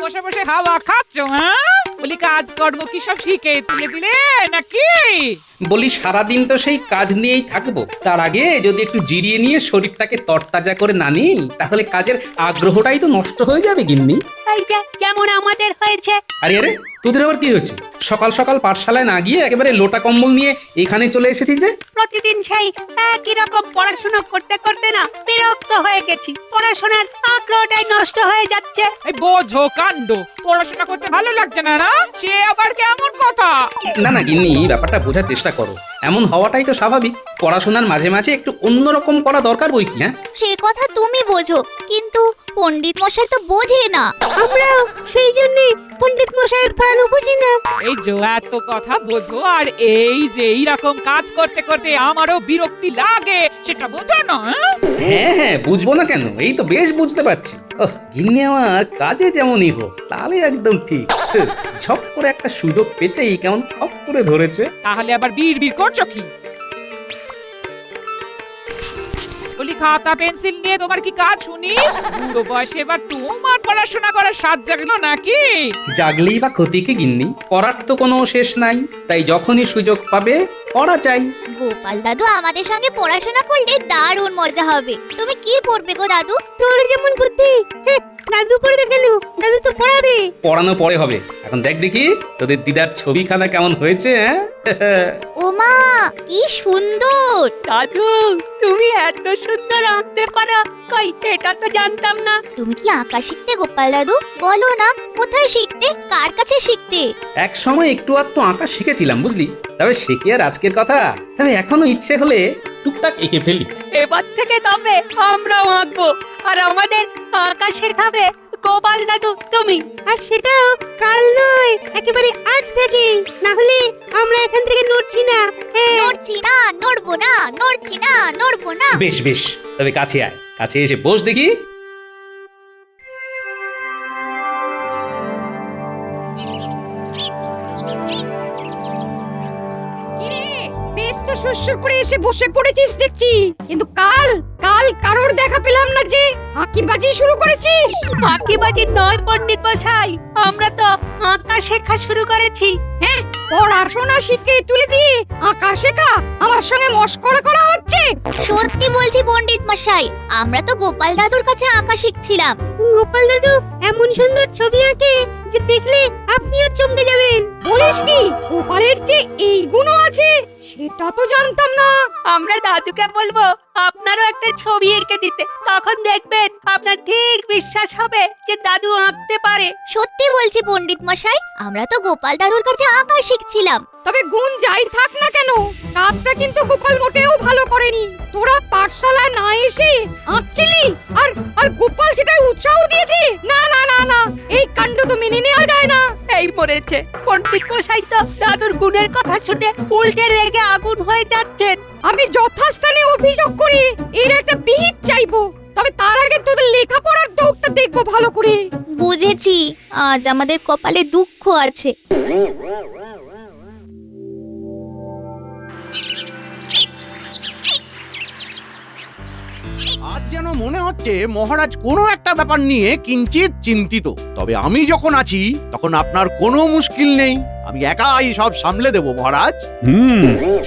বসে বসে হাওয়া খাচ্ছ? হ্যাঁ, বলি কাজকর্ম কি সব শিখে তুলে দিলে নাকি? বলি সারাদিন তো সেই কাজ নিয়েই থাকবো, তার আগে যদি একটু জিরিয়ে নিয়ে শরীরটাকে তরতাজা করে না নিই তাহলে কাজের আগ্রহটাই তো নষ্ট হয়ে যাবে গিন্নি। এই যে যেমন আমাদের হয়েছে। আরে আরে, তোদের আবার কি হয়েছে? সকাল সকাল পাঠশালায় না গিয়ে একেবারে লোটা কম্বল নিয়ে এখানে চলে এসেছি যে। প্রতিদিন সেই একই রকম পড়াশোনা করতে করতে না বিরক্ত হয়ে গেছি। পড়াশোনার আগ্রহটাই নষ্ট হয়ে যাচ্ছে। এই বোঝো কাণ্ড, পড়াশোনা করতে ভালো লাগছে না না? সে আবার কেমন কথা? না না গিন্নি, ব্যাপারটা বোঝার চেষ্টা করো। এমন হওয়াটাই তো স্বাভাবিক। পড়াশোনার মাঝে মাঝে একটু অন্যরকম করা দরকার বই কি। হ্যাঁ, সে কথা তুমি বোঝো, কিন্তু পণ্ডিত মশাই তো বোঝে না। আমরাও সেই জন্য পণ্ডিত মশাইয়ের পড়ানো বুঝি না। এই যে এত কথা বোঝো, আর এই যে এইরকম কাজ করতে করতে আমারও বিরক্তি লাগে, সেটা বোঝো না? হ্যাঁ হ্যাঁ, বুঝবো না কেন, এই তো বেশ বুঝতে পারছি। ওহ, গিন্নি আমার কাজে যেমনই হোক, তাহলে একদম ঠিক। ঝপ করে একটা সুযোগ পেতেই কেমন খপ করে ধরেছে। তাহলে আবার বিড় করছো কি? বলি খাতা পেন্সিল নিয়ে তোমার কি কাজ শুনি? বুড়ো বয়সে এবার তোমার পড়াশোনা করার স্বাদ জাগলো নাকি? জাগলেই বা ক্ষতি কি গিন্নি? পড়ার তো কোনো শেষ নাই, তাই যখনই সুযোগ পাবে পড়া চাই। গোপাল দাদু আমাদের সঙ্গে পড়াশোনা করলে দারুণ মজা হবে। তুমি কি পড়বে গো দাদু? তোর যেমন বুদ্ধি, দাদু পড়বে কেন? দাদু তো পড়াবে। পড়ানো পরে হবে, এখন দেখ দেখি তোদের দিদার ছবিখানা কেমন হয়েছে। হ্যাঁ, ওমা কি সুন্দর! দাদু তুমি এত সুন্দর আঁকতে পারো, কই এটা তো জানতাম না। তুমি কি আঁকা শিখতে গোপাল দাদু? বলো না, কোথায় শিখতে, কার কাছে শিখতে? এক সময় একটু আধটু আঁকা শিখেছিলাম বুঝলি, তবে সে কি আর আজকের কথা। তবে এখনো ইচ্ছে হলে টুকটাক এঁকে ফেলি। এবার থেকে তবে আমরাও আঁকবো, আর আমাদের আঁকা শেখাবে গোপাল দাদু তুমি। আর সেটাও কাল নয়, একেবারে আজ থেকে, না হলে আমরা এখান থেকে নড়ছি না। নড়ছি না, নড়বো না, নড়ছি না, নড়বো না। বেশ বেশ, তবে কাছে আয়, কাছে এসে বস দেখি। বেশ তো সুরসুর করে এসে বসে পড়েছিস দেখছি, কিন্তু কাল কারোর দেখা পেলাম না যে আঁকিবাজি শুরু করেছিস। আঁকিবাজি নয় পণ্ডিত মশাই, আমরা তো আঁকা শেখা শুরু করেছি। হ্যাঁ, পড়াশোনা শিখে তুলে দিয়ে আঁকা শেখা আমার সঙ্গে মশকরা করা হচ্ছে। সত্যি বলছি পণ্ডিত মশাই, আমরা তো গোপাল দাদুর কাছে আঁকা শিখছিলাম। গোপাল দাদু এমন সুন্দর ছবি আঁকে যে দেখলে আপনিও চমকে যাবেন। বলিস কি, গোপালের যে এই গুণও আছে সেটা তো জানতাম না। আমরা দাদুকে বলবো আপনারও একটা ছবি এঁকে দিতে, তখন দেখবেন আপনার ঠিক বিশ্বাস হবে যে দাদু আঁকতে পারে। সত্যি বলছি পণ্ডিত মশাই, আমরা তো গোপাল দাদুর কাছে আঁকা শিখছিলাম। তবে গুণ যাই থাক না কেন, কাজটা কিন্তু গোপাল মোটেও ভালো করেনি। তোরা পাঠশালা না এসে আঁকছিলি, আর গোপাল সেটাই উৎসাহ দিয়েছে। না না না না, এই কাণ্ড তো মেনে নেওয়া যায় না। এই মরেছে, পণ্ডিত মশাই তো দাদুর গুণের কথা শুনে উল্টে রেগে আগুন হয়ে যাচ্ছেন। আমি যথাস্থানে অভিযোগ করে এর একটা বিহিত চাইবো, তবে তার আগে তোদের লেখাপড়ার দৌড়টা দেখবো ভালো করে। বুঝেছি, আজ আমাদের কপালে দুঃখ আছে। আজ যেন মনে হচ্ছে মহারাজ কোনো একটা ব্যাপার নিয়ে কিঞ্চিত চিন্তিত। তবে আমি যখন আছি তখন আপনার কোনো মুশকিল নেই, আমি একাই সব সামলে দেব মহারাজ।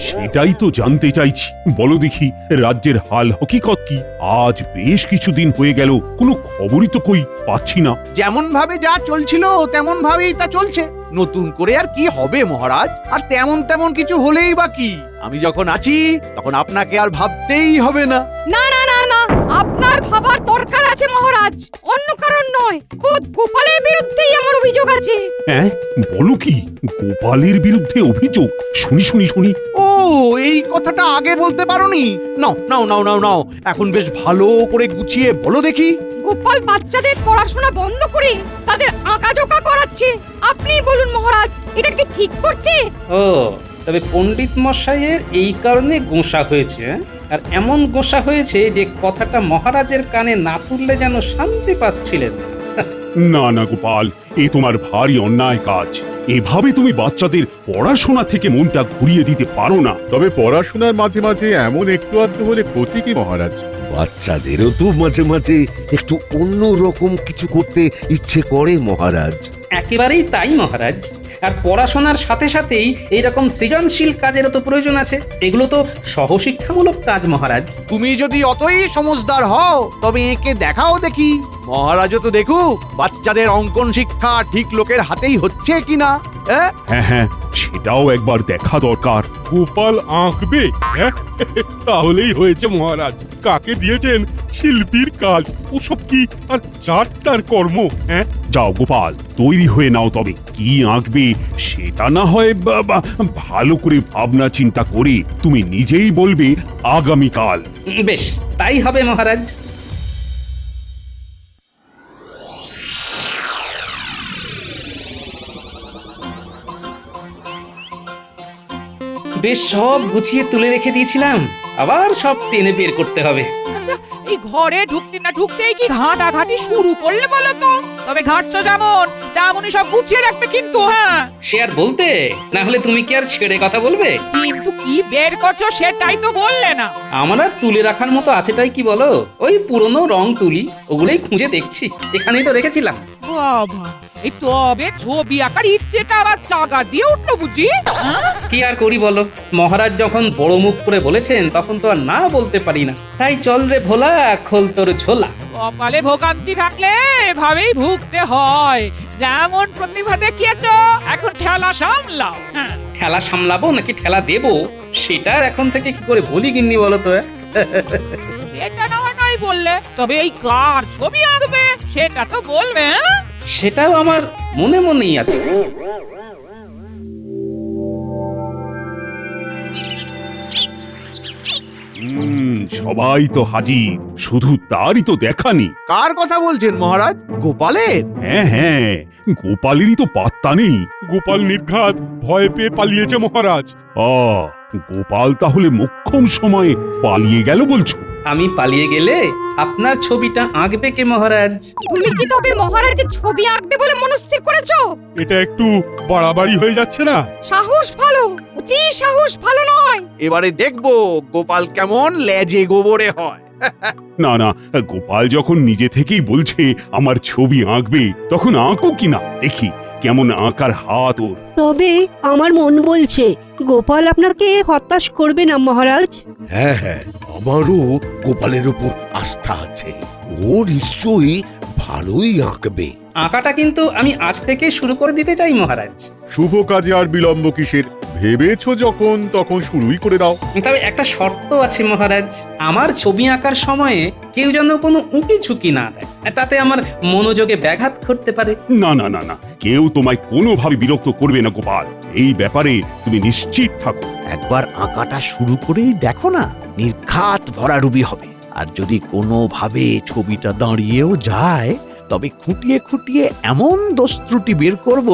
সেটাই তো জানতে চাইছি। বলো দেখি, রাজ্যের হাল হকিকত কি? আজ বেশ কিছুদিন হয়ে গেল, কোনো খবরই তো কই পাচ্ছি না। যেমন ভাবে যা চলছিল তেমন ভাবেই তা চলছে, নতুন করে আর কি হবে মহারাজ? আর তেমন কিছু হলেই বা কি, আমি যখন আছি তখন আপনাকে আর ভাবতেই হবে না। না না না না, আপনার ভাবার দরকার আছে মহারাজ, অন্য কারণ নয়। খোদ গোপালের বিরুদ্ধেই আমার অভিযোগ আছে। হ্যাঁ, বলো কি, গোপালের বিরুদ্ধে অভিযোগ? শুনি শুনি শুনি। ও, এই কথাটা আগে বলতে পারোনি? নাও নাও নাও নাও নাও, এখন বেশ ভালো করে গুছিয়ে বলো দেখি। গোপাল বাচ্চাদের পড়াশোনা বন্ধ করে তাদের আঁকাঝোঁকা করাচ্ছে। আপনি বলুন মহারাজ, এটা কি ঠিক করছে? ও, তবে পণ্ডিত মশাইয়ের এই কারণে গোঁসা হয়েছে। আর এমন গোঁসা হয়েছে যে কথাটা মহারাজের কানে না তুললে যেন শান্তি পাচ্ছিলেন। না না গোপাল, এ তোমার ভারী অন্যায় কাজ। এভাবে তুমি বাচ্চাদের পড়াশোনা থেকে মনটা ঘুরিয়ে দিতে পারো না। তবে পড়াশোনার মাঝে মাঝে এমন একটু আধটু হলে ক্ষতি কি মহারাজ? বাচ্চাদেরও তো মাঝে মাঝে একটু অন্য রকম কিছু করতে ইচ্ছে করে মহারাজ। একেবারেই তাই মহারাজ। আর পড়াশোনার সাথে সাথেই এইরকম সৃজনশীল কাজেরও তো প্রয়োজন আছে। এগুলো তো সহশিক্ষামূলক কাজ মহারাজ। তুমি যদি অতই সমজদার হও তবে একে দেখাও দেখি। মহারাজও তো দেখুক বাচ্চাদের অঙ্কন শিক্ষা ঠিক লোকের হাতেই হচ্ছে কিনা। হ্যাঁ হ্যাঁ, সেটাও একবার দেখা দরকার। গোপাল আঁকবে, হ্যাঁ? তাহলেই হয়েছে মহারাজ। কাকে দিয়েছেন শিল্পীর কাজ, ওসব কি আর চারটার কর্ম? হ্যাঁ, যাও গোপাল, তৈরি হয়ে নাও। তবে কি আঁকবে সেটা না হয় ভালো করে ভাবনা চিন্তা করে তুমি নিজেই বলবে আগামীকাল। বেশ, তাই হবে মহারাজ। বেশ, সব গুছিয়ে তুলে রেখে দিয়েছিলাম, আবার সব টেনে বের করতে হবে। আচ্ছা, এই ঘরে ঢুকতে না ঢুকতেই কি ঘাটাঘাটি শুরু করলে বলো তো? তবে ঘাটছো যেমন তেমনই সব গুছিয়ে রাখবে কিন্তু। হ্যাঁ, সে আর বলতে, না হলে তুমি কি আর ছেড়ে কথা বলবে? কিন্তু কি বের করছো সেটাই তো বললে না। আমার আর তুলে রাখার মতো আছেটাই কি বলো? ওই পুরনো রং তুলি, ওগুলোই খুঁজে দেখছি। এখানেই তো রেখেছিলাম। বাবা, এই তবে ছবি আঁকার ইচ্ছেটা আবার চাগা দিয়ে উঠলো বুঝি? হ্যাঁ? কি আর করি বলো, মহারাজ যখন বড় মুখ করে বলেছেন তখন তো আর না বলতে পারি না। তাই চল রে ভোলা, খোল তোর ঝোলা। কপালে ভোগান্তি থাকলে এভাবেই ভুগতে হয়। যেমন প্রতিভা দেখিয়েছো, এখন ঠেলা সামলাও। হ্যাঁ, ঠেলা সামলাবো নাকি ঠেলা দেবো সেটা আর এখন থেকে কি করে বলি গিন্নি বলো তো? এটা না হয় নয় বললে, তবে এই কার ছবি আঁকবে সেটা তো বলবে। হ্যাঁ? সেটাও আমার মনে মনেই আছে। সবাই তো হাজির, শুধু তারই তো দেখানি। কার কথা বলছেন মহারাজ? গোপালের? হ্যাঁ হ্যাঁ, গোপালেরই তো পাত্তা নেই। গোপাল নির্ঘাত ভয় পেয়ে পালিয়েছে মহারাজ। গোপাল তাহলে মোক্ষম সময়ে পালিয়ে গেল বলছো? আমি পালিয়ে গেলে আপনার ছবিটা আঁকবে কে মহারাজ? তুমি কি তবে মহারাজের ছবি আঁকবে বলে মনস্থির করেছো? এটা একটু বাড়াবাড়ি হয়ে যাচ্ছে না? সাহস ভালো, অতি সাহস ভালো নয়। এবারে দেখবো গোপাল কেমন লেজে গোবরে হয়। না না, গোপাল যখন নিজে থেকেই বলছে আমার ছবি আঁকবে, তখন আঁকো কিনা দেখি কেমন আঁকার হাত ওর। তবে আমার মন বলছে গোপাল আপনাকে হতাশ করবে না মহারাজ। হ্যাঁ হ্যাঁ, আমারও গোপালের উপর আস্থা আছে। ও নিশ্চয়ই ভালোই আঁকবে। আঁকাটা কিন্তু আমি আজ থেকে শুরু করে দিতে চাই মহারাজ। শুভ কাজে আর বিলম্ব কিসের? ভেবেছো যখন তখন শুরুই করে দাও। তবে একটা শর্ত আছে মহারাজ, আমার ছবি আঁকার সময়ে কেউ যেন কোনো উঁকি ঝুঁকি না দেয়, তাতে আমার মনোযোগে ব্যাঘাত ঘটতে পারে। না না না না, কেউ তোমায় কোনোভাবে বিরক্ত করবে না গোপাল, এই ব্যাপারে তুমি নিশ্চিত থাকো। একবার আঁকাটা শুরু করেই দেখো না, নির্ঘাত ভরাডুবি হবে। আর যদি কোনোভাবে ছবিটা দাঁড়িয়েও যায়, তবে খুঁটিয়ে খুঁটিয়ে এমন দোষ ত্রুটি বের করব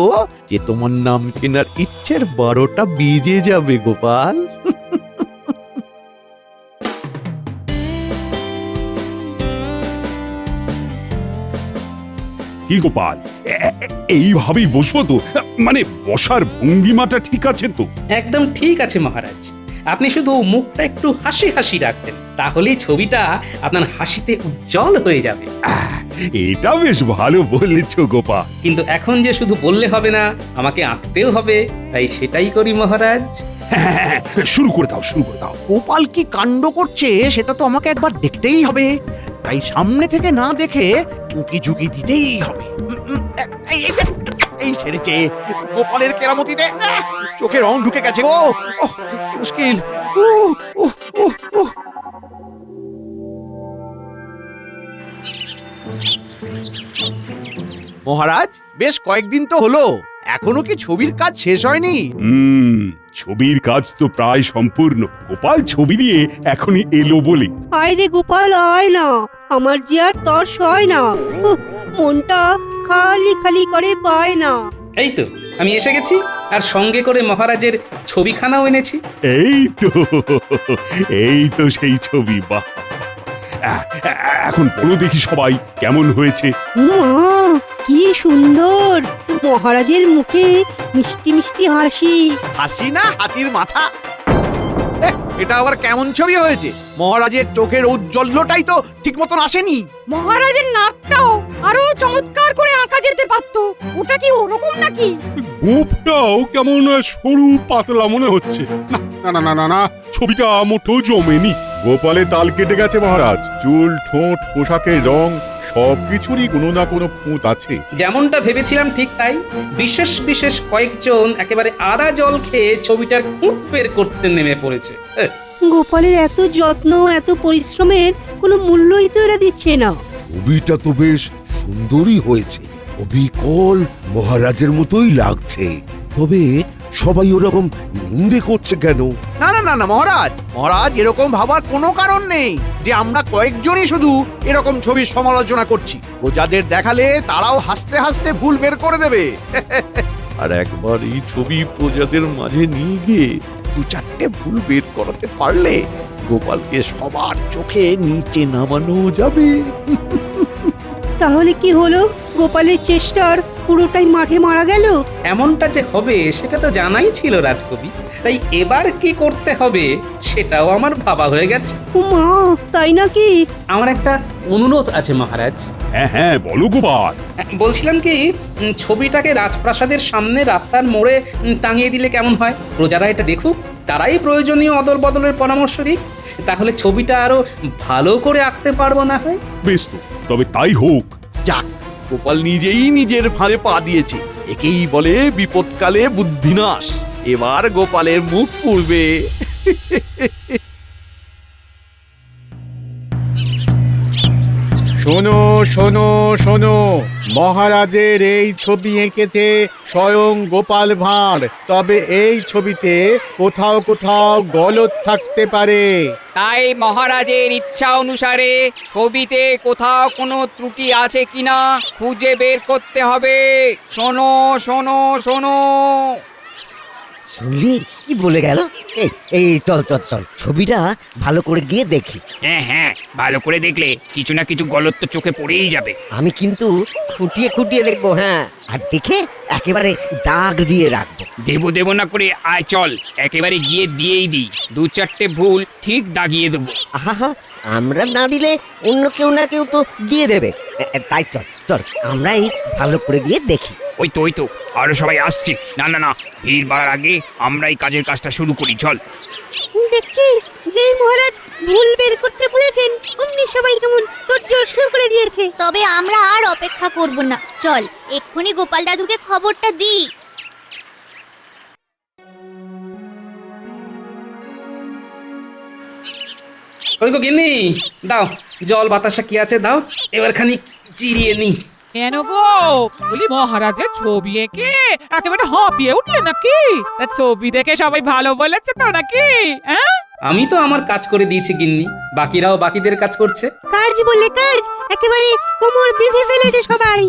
যে তোমার নাম কেনার ইচ্ছের 12টা বেজে যাবে গোপাল। কি গোপাল, এইভাবেই বসবো তো? মানে বসার ভঙ্গিমাটা ঠিক আছে তো? একদম ঠিক আছে মহারাজ। আপনি শুধু মুখটা একটু হাসি হাসি রাখবেন, তাহলেই ছবিটা আপনার হাসিতে উজ্জ্বল হয়ে যাবে। এটা বেশ ভালো বলেছ গোপাল। কিন্তু এখন যে শুধু বললে হবে না, আমাকে আঁকতেও হবে, তাই সেটাই করি মহারাজ। শুরু করে দাও, শুরু করে দাও। গোপাল কি কাণ্ড করছে সেটা তো আমাকে একবার দেখতেই হবে। তাই সামনে থেকে না দেখে উঁকি ঝুঁকি দিতেই হবে। এই ছেড়েছে গোপালের কেরামতিতে চোখে রং ঢুকে গেছে গো। মুশকিল। মহারাজ, বেশ কয়েকদিন তো হলো, এখনো কি ছবির কাজ শেষ হয়নি? ছবির কাজ তো প্রায় সম্পূর্ণ। গোপাল ছবি দিয়ে এখনই এলো বলে। আয় রে গোপাল, আয় না, আমার যে আর তর সয় না। মনটা খালি খালি করে পায় না। এই তো আমি এসে গেছি, আর সঙ্গে করে মহারাজের ছবিখানাও এনেছি। এই তো সেই ছবি। বাহ, এখন বলো দেখি সবাই কেমন হয়েছে। মা, কি সুন্দর! মহারাজের মুখে মিষ্টি মিষ্টি হাসি। হাসি না হাতির মাথা? এটা আবার কেমন ছবি হয়েছে? মহারাজের চোখের ঔজ্জ্বল্যটাই তো ঠিক মতন আসেনি। মহারাজের নাকটাও আরো চমৎকার করে আঁকা যেতে পারতো। ওটা কি ওরকম নাকি? গোপটাও কেমন সরু পাতলা মনে হচ্ছে। না না না না না, ছবিটা মোটেও জমেনি। গোপালে তাল কেটে গেছে মহারাজ। চুল, ঠোঁট, পোশাকের রং সবকিছুরই কোনো না কোনো খুঁত আছে। যেমনটা ভেবেছিলাম ঠিক তাই। বিশেষ বিশেষ কয়েকজন একেবারে আদা জল খেয়ে ছবিটার খুঁত বের করতে নেমে পড়েছে। গোপালের এত যত্ন এত পরিশ্রমের কোনো মূল্যই তো এরা দিচ্ছে না। ছবিটা তো বেশ সুন্দরই হয়েছে, অবিকল মহারাজের মতোই লাগছে। তবে সবাই ওরকম নিন্দে করছে কেন? না না না না মহারাজ, মহারাজ এরকম ভাবার কোনো কারণ নেই যে আমরা কয়েকজনই শুধু এরকম ছবির সমালোচনা করছি। প্রজাদের দেখালে তারাও হাসতে হাসতে ভুল বের করে দেবে। আর একবার এই ছবি প্রজাদের মাঝে নিয়ে গিয়ে দু চারটে ভুল বের করাতে পারলে গোপালকে সবার চোখে নিচে নামানো যাবে। তাহলে কি হলো? গোপালের চেষ্টার পুরোটাই মাঠে মারা গেল। এমনটা যে হবে সেটা তো জানাই ছিল রাজকবি। তাই এবার কি করতে হবে সেটাও আমার ভাবা হয়ে গেছে। ও মা, তাই নাকি? আমার একটা অনুরোধ আছে মহারাজ। হ্যাঁ হ্যাঁ, বলো গোপাল। বলছিলাম কি, ছবিটাকে রাজপ্রাসাদের সামনে রাস্তার মোড়ে টাঙিয়ে দিলে কেমন হয়? প্রজারা এটা দেখুক, তারাই প্রয়োজনীয় অদল বদলের পরামর্শ দিক। তাহলে ছবিটা আরো ভালো করে আঁকতে পারবো না হয়। বেশ তো, তবে তাই হোক। যাক, গোপাল নিজেই নিজের ফাঁদে পা দিয়েছে। একেই বলে বিপদকালে বুদ্ধিনাশ। এবার গোপালের মুখ পুড়বে। শোনো শোনো শোনো, মহারাজের এই ছবি এঁকেছে স্বয়ং গোপাল ভাঁড়। তবে এই ছবিতে কোথাও কোথাও গলদ থাকতে পারে। তাই মহারাজের ইচ্ছা অনুসারে ছবিতে কোথাও কোনো ত্রুটি আছে কিনা খুঁজে বের করতে হবে। শোনো শোনো শোনো। শুনলি কি বলে গেল? এই এই চল চল চল, ছবিটা ভালো করে গিয়ে দেখি। হ্যাঁ হ্যাঁ, ভালো করে দেখলে কিছু না কিছু গলত তো চোখে পড়েই যাবে। আমি কিন্তু খুঁটিয়ে খুঁটিয়ে দেখবো, হ্যাঁ, আর দেখে একেবারে দাগ দিয়ে রাখবো। দেব না করে আয় চল, একেবারে গিয়ে দিয়েই দিই। দু চারটে ভুল ঠিক দাগিয়ে দেবো। আহা, আমরা না দিলে অন্য কেউ না কেউ তো দিয়ে দেবে। তাই চল চল, আমরাই ভালো করে গিয়ে দেখি। ওই তো আরো সবাই আসছে। না না না, ভিড় বাড়ার আগে আমরাই কাজের কাজটা শুরু করি, চল। দেখছিস, যেই মহারাজ ভুল বের করতে বলেছেন অমনি সবাই কেমন তোড়জোড় শুরু করে দিয়েছে। তবে আমরা আর অপেক্ষা করব না, চল এক্ষুনি গোপাল দাদুকে খবরটা দিই। ওই গো গিন্নি, দাও জল বাতাসা কি আছে দাও, এবার খানিক জিরিয়ে নি। কেন গো, বলি মহারাজের ছবি এঁকে একেবারে হাঁপিয়ে উঠলে নাকি? তা ছবি দেখে সবাই ভালো বলেছে তো নাকি? হ্যাঁ, আমি তো আমার কাজ করে দিয়েছি গিন্নি, বাকিরাও বাকিদের কাজ করছে। কাজ বলে কাজ, একেবারে কোমর বেঁধে ফেলেছে সবাই।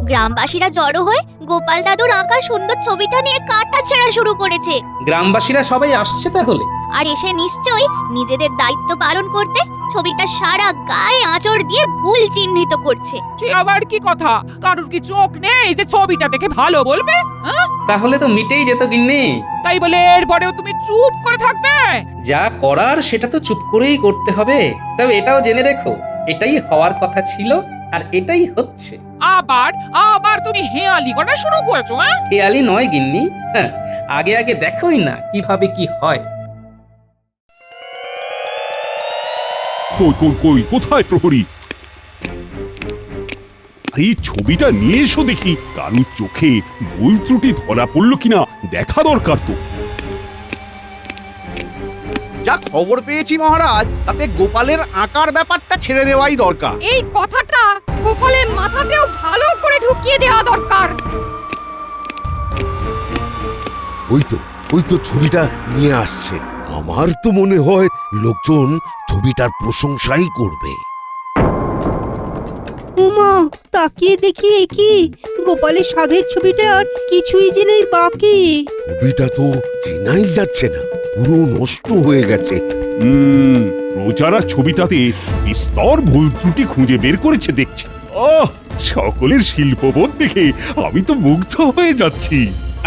গ্রামবাসীরা জড়ো হয়ে গোপাল দাদুর আঁকা সুন্দর ছবিটা নিয়ে কাটা ছেঁড়া শুরু করেছে। গ্রামবাসীরা সবাই আসছে তাহলে? আর এসে নিশ্চয়ই নিজেদের দায়িত্ব পালন করতে ছবিটা সারা গায়ে আঁচড় দিয়ে ভুল চিহ্নিত করছে। সে আবার কি কথা? কারুর কি চোখ নেই যে ছবিটা দেখে ভালো বলবে? হ্যাঁ, তাহলে তো মিটেই যেত গিন্নি। তাই বলে এরপরেও তুমি চুপ করে থাকবে? যা করার সেটা তো চুপ করেই করতে হবে। তবে এটাও জেনে রেখো, এটাই হওয়ার কথা ছিল আর এটাই হচ্ছে। আবার তুমি হেয়ালি করা শুরু করেছো? হ্যাঁ, হেয়ালি নয় গিন্নি, হ্যাঁ, আগে আগে দেখোই না কিভাবে কি হয়। কই কোথায় প্রহরী? এই ছবিটা নিয়ে এসো দেখি। কারুর চোখে ভুল ত্রুটি ধরা পড়লো কিনা দেখা দরকার তো। যা খবর পেয়েছি মহারাজ, তাতে গোপালের আঁকার ব্যাপারটা ছেড়ে দেওয়াই দরকার। এই কথাটা গোপালের মাথাতেও ভালো করে ঢুকিয়ে দেওয়া দরকার। ওই তো ছবিটা নিয়ে আসছে। আমার তো মনে হয় লোকজন ছবিটার প্রশংসাই করবে। উমা, তাকিয়ে দেখি কি গোপালের সাধের ছবিটা আর কিছুই যে নেই বাকি। ছবিটা তো চেনাই যাচ্ছে না, পুরো নষ্ট হয়ে গেছে। প্রজারা ছবিটাতে বিস্তর ভুল ত্রুটি খুঁজে বের করেছে দেখছি। সকলের শিল্পবোধ দেখে আমি তো মুগ্ধ হয়ে যাচ্ছি।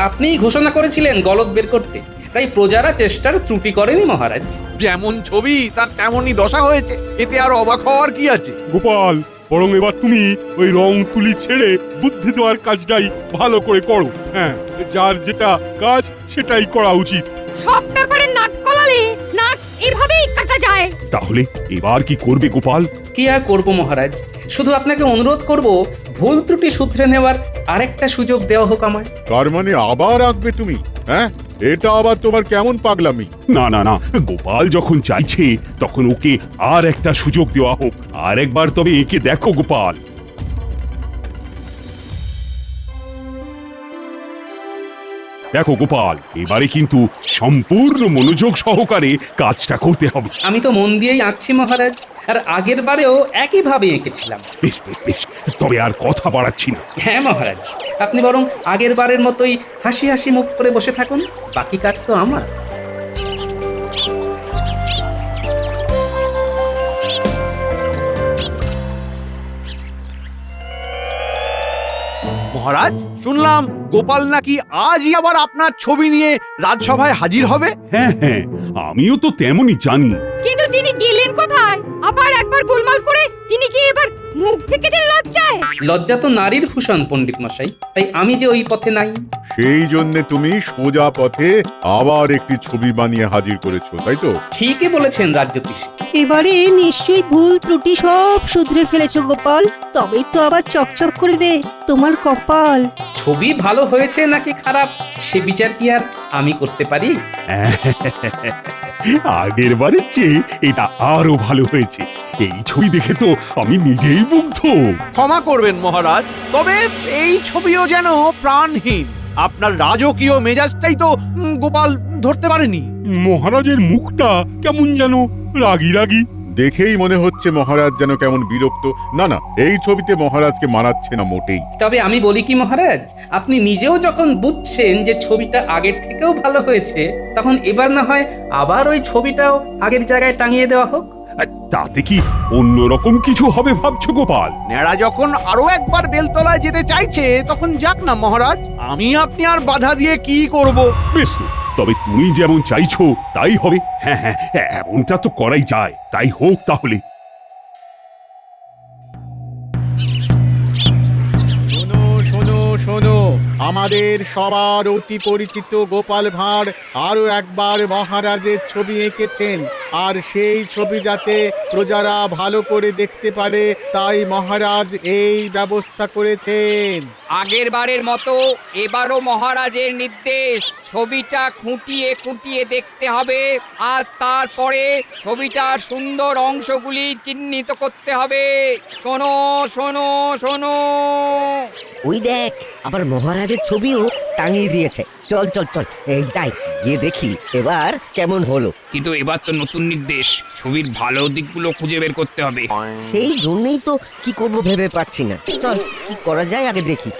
আপনিই ঘোষণা করেছিলেন গলদ বের করতে, তাই প্রজারা চেষ্টার ত্রুটি করেনি মহারাজ। যেমন ছবি তার তেমনই দশা হয়েছে, এতে আর অবাক হওয়ার কি আছে? গোপাল, বরং এবার তুমি ওই রং তুলি ছেড়ে বুদ্ধি দেওয়ার কাজটাই ভালো করে করো। হ্যাঁ, যার যেটা কাজ সেটাই করা উচিত। সব ব্যাপারে নাক গলালে নাক এভাবেই কাটা যায়। তাহলে এবার কি করবে গোপাল? কি আর করবো মহারাজ, শুধু আপনাকে অনুরোধ করব ভুল ত্রুটি শুধরে নেওয়ার আরেকটা সুযোগ দেওয়া হোক আমায়। তার মানে আবার আঁকবে তুমি? হ্যাঁ, এটা আবার তোমার কেমন পাগলামি? না না না, গোপাল যখন চাইছে তখন ওকে আর একটা সুযোগ দেওয়া হোক। আর একবার তবে একে দেখো গোপাল। দেখো গোপাল, এবারে কিন্তু সম্পূর্ণ মনোযোগ সহকারে কাজটা করতে হবে। আমি তো মন দিয়েই আঁকছি মহারাজ, আর আগের বারেও একইভাবে এঁকেছিলাম। বেশ বেশ বেশ, তবে আর কথা বাড়াচ্ছি না। হ্যাঁ মহারাজ, আপনি বরং আগের বারের মতোই হাসি হাসি মুখ করে বসে থাকুন, বাকি কাজ তো আমার। মহারাজ, শুনলাম গোপাল নাকি আজই আবার আপনার ছবি নিয়ে রাজসভায় হাজির হবে। হ্যাঁ হ্যাঁ, আমিও তো তেমনই জানি। কিন্তু তিনি গেলেন কোথায়? আবার একবার গোলমাল করে তিনি কি এবার মুখ থেকেছেন লজ্জায়? লজ্জা তো নারীর ভূষণ পণ্ডিত মশাই, তাই আমি যে ওই পথে নাই। সেই জন্যে তুমি সোজা পথে আবার একটি ছবি বানিয়ে হাজির করেছো, তাই তো? ঠিকই বলেছেন রাজ্যতীশ। এবারে নিশ্চয়ই ভুল ত্রুটি সব শুধরে ফেলেছো গোপাল, তবেই তো আবার চকচক করবে তোমার কপাল। ছবি ভালো হয়েছে নাকি খারাপ সে বিচার কি আর আমি করতে পারি? আগের বারের চেয়ে এটা আরো ভালো হয়েছে। এই ছবি দেখে তো আমি নিজেই মুগ্ধ। ক্ষমা করবেন মহারাজ, তবে এই ছবিও যেন প্রাণহীন। আপনার রাজকীয় মেজাজটাই তো গোপাল ধরতে পারেনি। মহারাজের মুখটা কেমন যেন রাগী রাগী। দেখেই মনে হচ্ছে মহারাজ যেন কেমন বিরক্ত। না না, এই ছবিতে মহারাজকে মানাচ্ছে না মোটেই। তবে আমি বলি কি মহারাজ, আপনি নিজেও যখন বুঝছেন যে ছবিটা আগের থেকেও ভালো হয়েছে, তখন এবার না হয় আবার ওই ছবিটাও আগের জায়গায় টাঙিয়ে দেওয়া হোক। আর তাতে কি অন্যরকম কিছু হবে ভাবছো গোপাল? নেড়া যখন আরো একবার বেলতলায় যেতে চাইছে তখন যাক না মহারাজ, আমি আপনি আর বাধা দিয়ে কি করব? বেশ তো, তবে তুমি যেমন চাইছো তাই হবে। হ্যাঁ হ্যাঁ, এমনটা তো করাই যায়, তাই হোক তাহলে। শোনো শোনো শোনো, আমাদের সবার অতি পরিচিত গোপাল ভাঁড় আরো একবার মহারাজের ছবি এঁকেছেন, আর সেই ছবি যাতে প্রজারা ভালো করে দেখতে পারে তাই মহারাজ এই ব্যবস্থা করেছেন। আগের বারের মতো এবারও মহারাজের নির্দেশ, ছবিটা খুঁটিয়ে খুঁটিয়ে দেখতে হবে, আর তারপরে ছবিটার সুন্দর অংশগুলি চিহ্নিত করতে হবে। শোনো শোনো শোনো। ওই দেখ, আবার মহারাজের ছবিও টাঙিয়ে দিয়েছে। চল চল চল, এই যাই গিয়ে দেখি এবার কেমন হলো। কিন্তু এবার তো নতুন নির্দেশ, ছবির ভালো দিকগুলো খুঁজে বের করতে হবে। সেই জন্যই তো কি করব ভেবে পাচ্ছি না। চল, কি করা যায় আগে দেখি।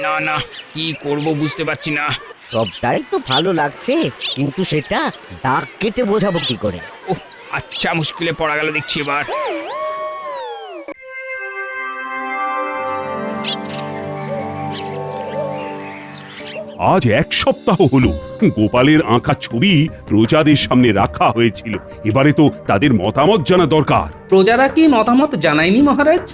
না না, কি করব বুঝতে পারছি না। সবটাই তো ভালো লাগছে, কিন্তু সেটা দাগ কেটে বোঝাবো কি করে? ওহ, আচ্ছা, মুশকিলে পড়া গেল দেখছি এবার। আজ 1 সপ্তাহ হলো গোপালের আঁকা ছবি প্রজাদের সামনে রাখা হয়েছিল। এবারে তো তাদের মতামত জানা দরকার। প্রজারা কি মতামত জানায়নি মহারাজ?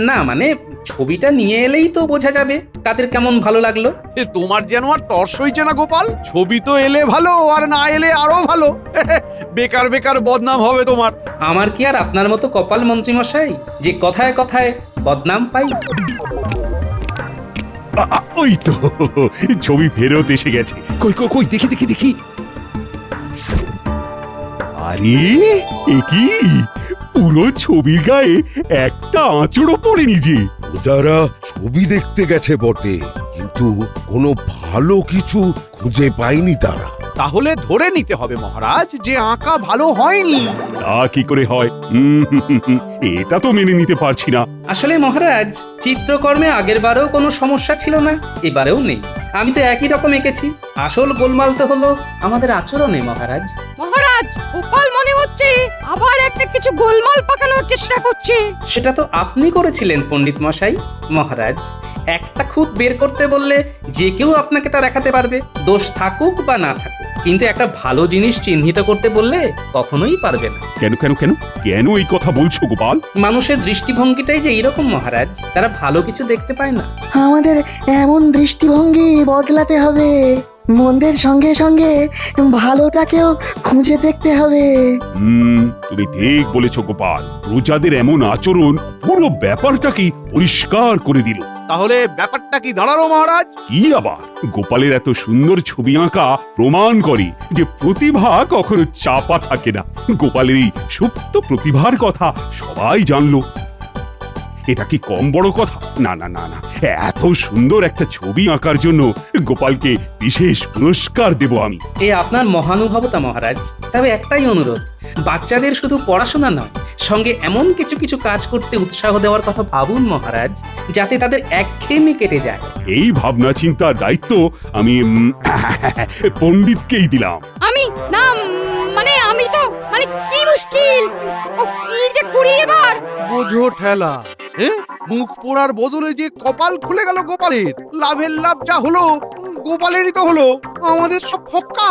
না মানে ছবিটা নিয়ে এলেই তো বোঝা যাবে কাদের কেমন ভালো লাগলো। তোমার যেন আর তর্স হইছে না গোপাল, ছবি তো এলে ভালো আর না এলে আরো ভালো। বেকার বেকার বদনাম হবে তোমার। আমার কি আর আপনার মতো কপাল মন্ত্রী মশাই যে কথায় কথায় বদনাম পাই? ওই তো ছবি ফেরত এসে গেছে। কই কই কই, দেখি দেখি দেখি। আরে এ কি, পুরো ছবির গায়ে একটা আঁচড়ও পড়েনি যে। যারা ছবি দেখতে গেছে বটে, কিন্তু কোনো ভালো কিছু খুঁজে পায়নি তারা। তাহলে ধরে নিতে হবে মহারাজ যে আঁকা ভালো হয়নি। তা কি করে হয়? এটা তো মেনে নিতে পারছি না। আসলে মহারাজ, চিত্রকর্মে আগের বারেও কোনো সমস্যা ছিল না, এবারেও নেই। আমি তো একই রকম এঁকেছি। আসল গোলমাল তো হলো আমাদের আচরণে মহারাজ। মহারাজ গোপাল মনে হচ্ছে আবার একটা কিছু গোলমাল পাকানোর চেষ্টা করছে। সেটা তো আপনি করেছিলেন পণ্ডিত মশাই। মহারাজ, একটা খুঁত বের করতে বললে যে কেউ আপনাকে তা দেখাতে পারবে, দোষ থাকুক বা না থাকুক। কিন্তু একটা ভালো জিনিস চিহ্নিত করতে বললে কখনোই পারবে না। কেন কেন কেন কেন এই কথা বলছো গোপাল? মানুষের দৃষ্টিভঙ্গিটাই যে এইরকম মহারাজ, তারা ভালো কিছু দেখতে পায় না। আমাদের এমন দৃষ্টিভঙ্গি বদলাতে হবে, মন্দের সঙ্গে সঙ্গে ভালোটাকেও খুঁজে দেখতে হবে। তুমি ঠিক বলেছো গোপাল। প্রজাদের এমন আচরণ পুরো ব্যাপারটাকে পরিষ্কার করে দিল। তাহলে ব্যাপারটা কি দাঁড়ালো মহারাজ? কি আবার, গোপালের এত সুন্দর ছবি আঁকা প্রমাণ করে যে প্রতিভা কখনো চাপা থাকে না। গোপালের এই সুপ্ত প্রতিভার কথা সবাই জানলো। এটা কি কম বড় কথা? না না না না, এত সুন্দর একটা ছবি আঁকার জন্য গোপালকে বিশেষ পুরস্কার দেব আমি। এ আপনার মহানুভবতা মহারাজ। তবে একটাই অনুরোধ, বাচ্চাদের শুধু পড়াশোনা নয়, সঙ্গে এমন কিছু কিছু কাজ করতে উৎসাহ দেওয়ার কথা ভাবুন মহারাজ, যাতে তাদের একঘেয়েমি কেটে যায়। এই ভাবনা চিন্তার দায়িত্ব আমি পণ্ডিতকেই দিলাম। আমি না মানে আমি তো মানে কি মুশকিল, ও কি যে করি এবার। বোঝো ঠেলা, মুখ পোড়ার বদলে যে কপাল খুলে গেল গোপালের। লাভের লাভ যা হলো গোপালেরই তো হলো, আমাদের সব ফক্কা।